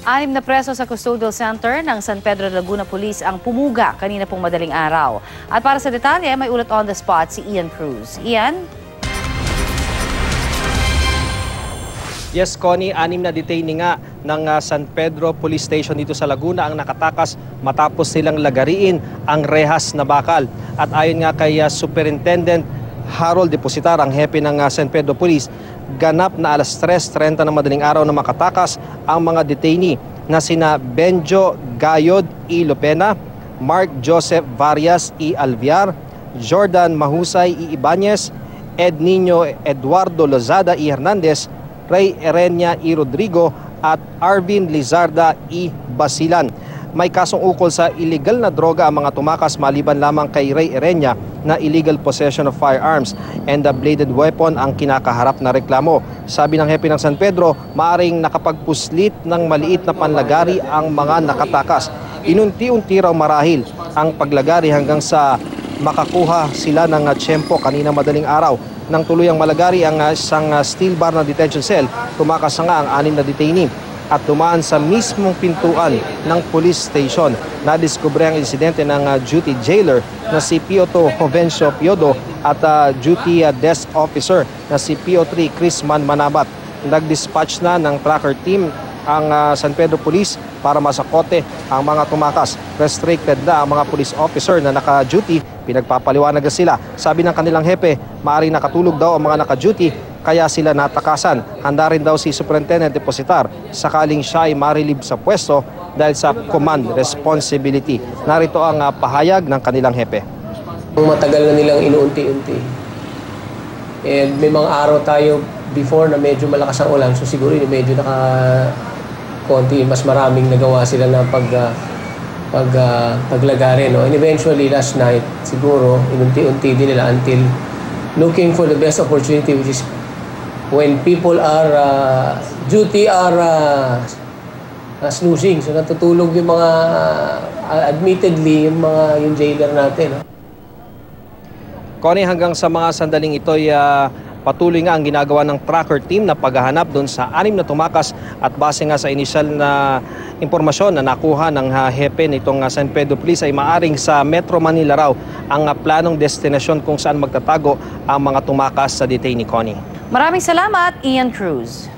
6 na preso sa custodial center ng San Pedro Laguna Police ang pumuga kanina pong madaling araw. At para sa detalye, may ulat on the spot si Ian Cruz. Ian? Yes, Connie, 6 na detainee nga ng San Pedro Police Station dito sa Laguna ang nakatakas matapos silang lagariin ang rehas na bakal. At ayon nga kay Superintendent Harold Depositar, ang hepe ng San Pedro Police, ganap na alas 3:30 ng madaling araw na makatakas ang mga detainee na sina Benjo Gayod E. Lopena, Mark Joseph Varias E. Alviar, Jordan Mahusay E. Ibanez, Ed Nino Eduardo Lozada E. Hernandez, Ray Erenia E. Rodrigo at Arvin Lizarda E. Basilan. May kasong ukol sa illegal na droga ang mga tumakas maliban lamang kay Ray Erenia na illegal possession of firearms and a bladed weapon ang kinakaharap na reklamo. Sabi ng hepe ng San Pedro, maaring nakapagpuslit ng maliit na panlagari ang mga nakatakas. Inunti-unti raw marahil ang paglagari hanggang sa makakuha sila ng tiyempo kanina madaling araw. Nang tuluyang malagari ang isang steel bar na detention cell, tumakas nga ang 6 na detainee at dumaan sa mismong pintuan ng police station. Nadiskubre ang insidente ng duty jailer na si Pioto Jovencio Piodo at duty desk officer na si PO3 Chrisman Manabat. Nag-dispatch na ng tracker team ang San Pedro Police para masakote ang mga tumakas. Restricted na ang mga police officer na naka-duty, pinagpapaliwanag sila. Sabi ng kanilang hepe, maaaring nakatulog daw ang mga naka-duty kaya sila natakasan. Handa rin daw si Superintendent Depositar sakaling siya ay marilib sa pwesto dahil sa command responsibility. Narito ang pahayag ng kanilang hepe. Matagal na nilang inuunti-unti. And may mga araw tayo before na medyo malakas ang ulan, so siguro medyo konti, mas maraming nagawa sila ng paglagari. No? And eventually, last night, siguro, inunti-unti din nila until looking for the best opportunity, which is when people are, duty are snoozing. So natutulog yung mga, admittedly, yung jailer natin. No? Connie, hanggang sa mga sandaling ito ay patuloy nga ang ginagawa ng tracker team na paghahanap doon sa 6 na tumakas at base nga sa inisyal na impormasyon na nakuha ng hepe nitong San Pedro Police ay maaring sa Metro Manila raw ang planong destinasyon kung saan magtatago ang mga tumakas sa detainee, Connie. Maraming salamat, Ian Cruz.